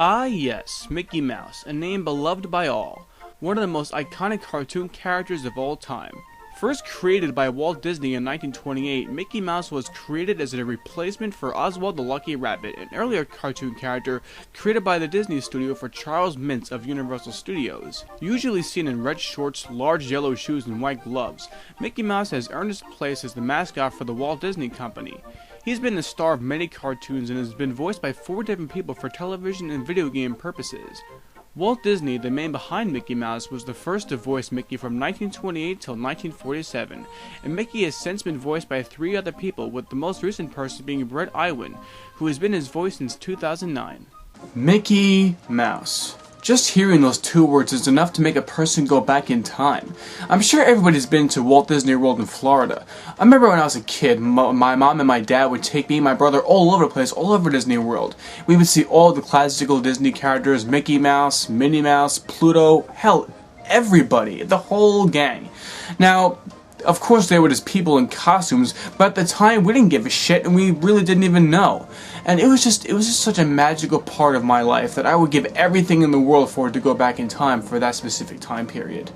Ah yes, Mickey Mouse, a name beloved by all. One of the most iconic cartoon characters of all time. First created by Walt Disney in 1928, Mickey Mouse was created as a replacement for Oswald the Lucky Rabbit, an earlier cartoon character created by the Disney studio for Charles Mintz of Universal Studios. Usually seen in red shorts, large yellow shoes, and white gloves, Mickey Mouse has earned his place as the mascot for the Walt Disney Company. He's been the star of many cartoons and has been voiced by 4 different people for television and video game purposes. Walt Disney, the man behind Mickey Mouse, was the first to voice Mickey from 1928 till 1947, and Mickey has since been voiced by 3 other people, with the most recent person being Brett Iwan, who has been his voice since 2009. Mickey Mouse. Just hearing those 2 words is enough to make a person go back in time. I'm sure everybody's been to Walt Disney World in Florida. I remember when I was a kid, my mom and my dad would take me and my brother all over the place, all over Disney World. We would see all the classical Disney characters, Mickey Mouse, Minnie Mouse, Pluto, hell, everybody, the whole gang. Now, of course they were just people in costumes, but at the time we didn't give a shit and we really didn't even know. And it was just such a magical part of my life that I would give everything in the world for it to go back in time for that specific time period.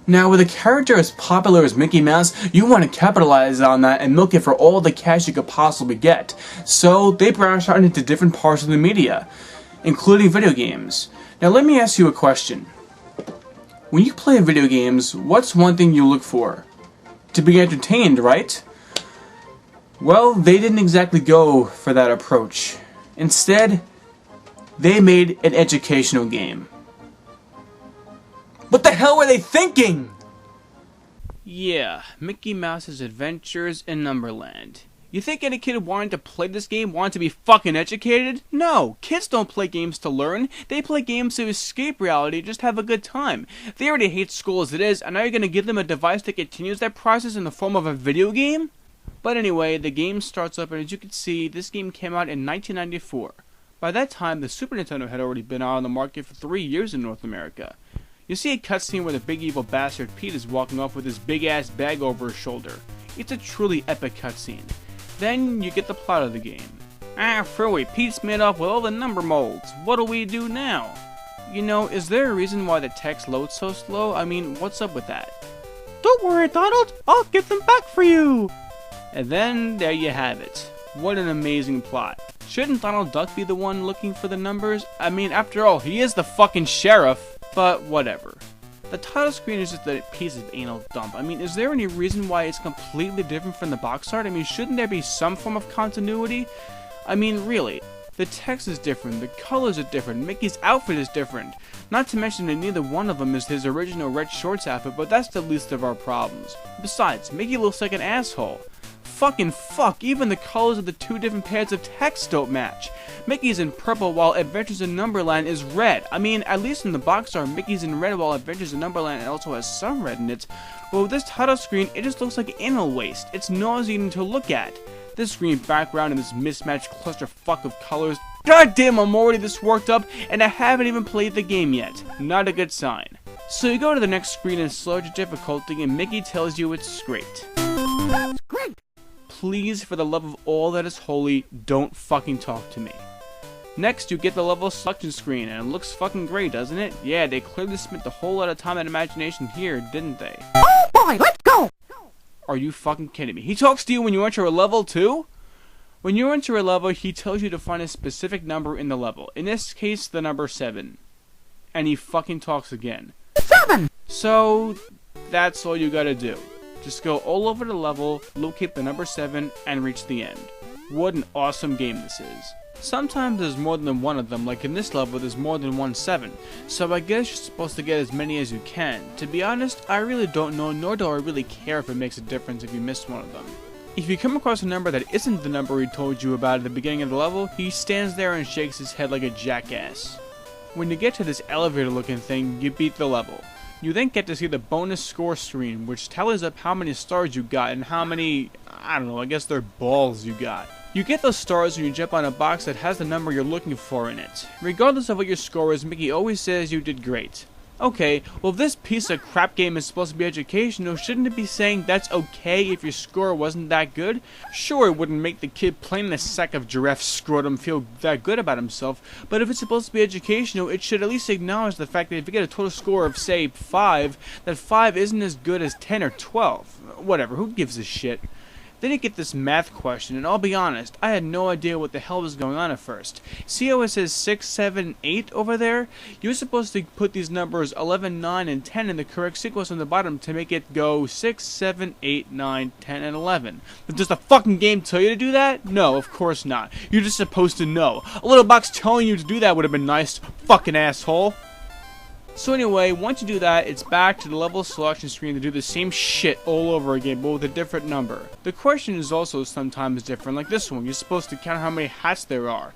Now, with a character as popular as Mickey Mouse, you want to capitalize on that and milk it for all the cash you could possibly get. So they branched out into different parts of the media, including video games. Now let me ask you a question. When you play video games, what's one thing you look for? To be entertained, right? Well, they didn't exactly go for that approach. Instead, they made an educational game. What the hell were they thinking? Yeah, Mickey Mouse's Adventures in Numberland. You think any kid wanting to play this game wanted to be fucking educated? No, kids don't play games to learn. They play games to escape reality and just have a good time. They already hate school as it is, and now you're gonna give them a device that continues that process in the form of a video game? But anyway, the game starts up, and as you can see, this game came out in 1994. By that time, the Super Nintendo had already been out on the market for 3 years in North America. You see a cutscene where the big evil bastard Pete is walking off with his big ass bag over his shoulder. It's a truly epic cutscene. Then you get the plot of the game. Froey, Pete's made off with all the number molds. What do we do now? You know, is there a reason why the text loads so slow? I mean, what's up with that? Don't worry, Donald. I'll get them back for you. And then there you have it. What an amazing plot. Shouldn't Donald Duck be the one looking for the numbers? I mean, after all, he is the fucking sheriff. But whatever. The title screen is just a piece of anal dump. I mean, is there any reason why it's completely different from the box art? I mean, shouldn't there be some form of continuity? I mean, really. The text is different, the colors are different, Mickey's outfit is different. Not to mention that neither one of them is his original red shorts outfit, but that's the least of our problems. Besides, Mickey looks like an asshole. Fucking fuck, even the colors of the 2 different pairs of text don't match. Mickey's in purple while Adventures in Numberland is red. I mean, at least in the box art, Mickey's in red while Adventures in Numberland also has some red in it. But with this title screen, it just looks like anal waste. It's nauseating to look at. This green background and this mismatched clusterfuck of colors. God damn, I'm already this worked up, and I haven't even played the game yet. Not a good sign. So you go to the next screen and slow your difficulty, and Mickey tells you it's great. That's great! Please, for the love of all that is holy, don't fucking talk to me. Next, you get the level selection screen, and it looks fucking great, doesn't it? Yeah, they clearly spent a whole lot of time and imagination here, didn't they? Oh boy, let's go! Are you fucking kidding me? He talks to you when you enter a level too? When you enter a level, he tells you to find a specific number in the level. In this case, the number 7. And he fucking talks again. 7! So, that's all you gotta do. Just go all over the level, locate the number 7, and reach the end. What an awesome game this is. Sometimes there's more than one of them, like in this level there's more than 1 7, so I guess you're supposed to get as many as you can. To be honest, I really don't know, nor do I really care if it makes a difference if you missed one of them. If you come across a number that isn't the number he told you about at the beginning of the level, he stands there and shakes his head like a jackass. When you get to this elevator looking thing, you beat the level. You then get to see the bonus score screen, which tallies up how many stars you got and how many, I don't know, I guess they're balls you got. You get those stars when you jump on a box that has the number you're looking for in it. Regardless of what your score is, Mickey always says you did great. Okay, well if this piece of crap game is supposed to be educational, shouldn't it be saying that's okay if your score wasn't that good? Sure, it wouldn't make the kid playing the sack of giraffe scrotum feel that good about himself, but if it's supposed to be educational, it should at least acknowledge the fact that if you get a total score of, say, 5, that 5 isn't as good as 10 or 12. Whatever, who gives a shit? Then you get this math question, and I'll be honest, I had no idea what the hell was going on at first. See how it says 6, 7, 8 over there? You're supposed to put these numbers 11, 9, and 10 in the correct sequence on the bottom to make it go 6, 7, 8, 9, 10, and 11. But does the fucking game tell you to do that? No, of course not. You're just supposed to know. A little box telling you to do that would have been nice, fucking asshole. So anyway, once you do that, it's back to the level selection screen to do the same shit all over again, but with a different number. The question is also sometimes different, like this one. You're supposed to count how many hats there are.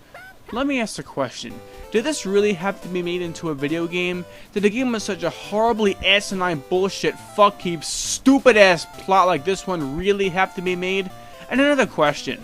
Let me ask the question. Did this really have to be made into a video game? Did a game with such a horribly asinine bullshit, fuck-heap, stupid-ass plot like this one really have to be made? And another question.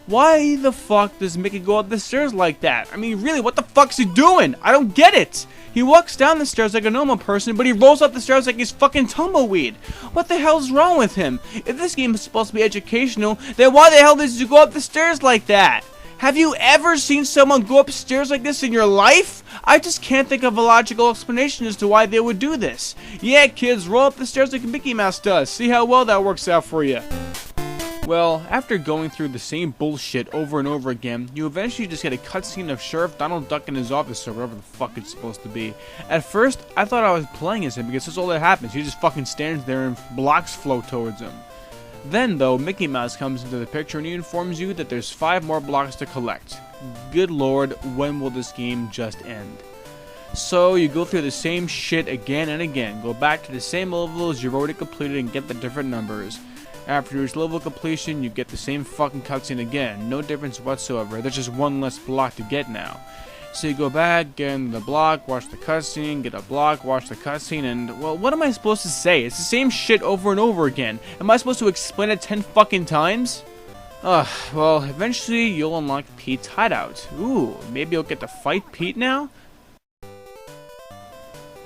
Why the fuck does Mickey go up the stairs like that? I mean, really, what the fuck's he doing? I don't get it! He walks down the stairs like a normal person, but he rolls up the stairs like he's fucking tumbleweed. What the hell's wrong with him? If this game is supposed to be educational, then why the hell does he go up the stairs like that? Have you ever seen someone go upstairs like this in your life? I just can't think of a logical explanation as to why they would do this. Yeah, kids, roll up the stairs like Mickey Mouse does. See how well that works out for you. Well, after going through the same bullshit over and over again, you eventually just get a cutscene of Sheriff Donald Duck in his office or whatever the fuck it's supposed to be. At first, I thought I was playing as him because that's all that happens. He just fucking stands there and blocks flow towards him. Then, though, Mickey Mouse comes into the picture and he informs you that there's 5 more blocks to collect. Good lord, when will this game just end? So, you go through the same shit again and again, go back to the same levels you've already completed and get the different numbers. After each level completion, you get the same fucking cutscene again. No difference whatsoever. There's just one less block to get now. So you go back, get in the block, watch the cutscene, get a block, watch the cutscene, and, well, what am I supposed to say? It's the same shit over and over again. Am I supposed to explain it 10 fucking times? Well, eventually you'll unlock Pete's hideout. Ooh, maybe you'll get to fight Pete now?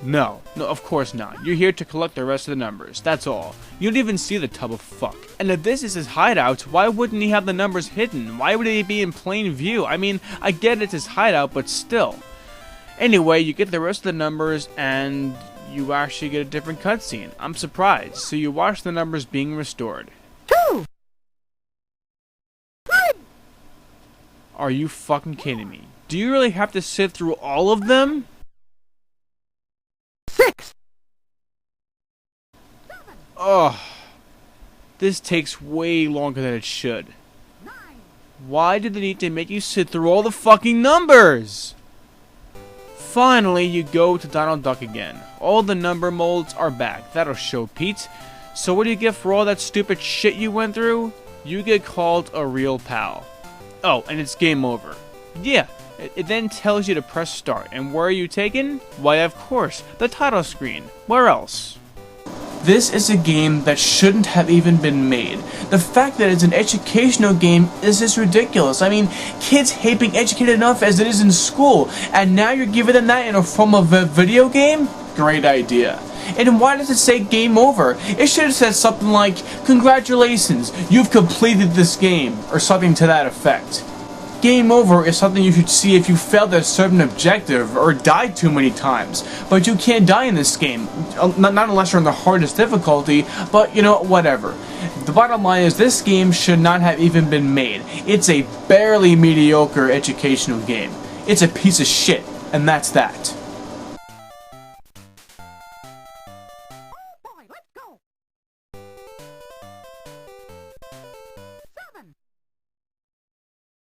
No, of course not. You're here to collect the rest of the numbers, that's all. You don't even see the tub of fuck. And if this is his hideout, why wouldn't he have the numbers hidden? Why would they be in plain view? I mean, I get it's his hideout, but still. Anyway, you get the rest of the numbers, and you actually get a different cutscene. I'm surprised. So you watch the numbers being restored. 2, 1. Are you fucking kidding me? Do you really have to sit through all of them? 6. Ugh. This takes way longer than it should. 9. Why did they need to make you sit through all the fucking numbers? Finally, you go to Donald Duck again. All the number molds are back. That'll show Pete. So what do you get for all that stupid shit you went through? You get called a real pal. Oh, and it's game over. Yeah. It then tells you to press start, and where are you taken? Why, of course, the title screen. Where else? This is a game that shouldn't have even been made. The fact that it's an educational game is just ridiculous. I mean, kids hate being educated enough as it is in school, and now you're giving them that in a form of a video game? Great idea. And why does it say game over? It should have said something like, congratulations, you've completed this game, or something to that effect. Game over is something you should see if you failed a certain objective or died too many times. But you can't die in this game. Not unless you're on the hardest difficulty, but you know, whatever. The bottom line is this game should not have even been made. It's a barely mediocre educational game. It's a piece of shit, and that's that.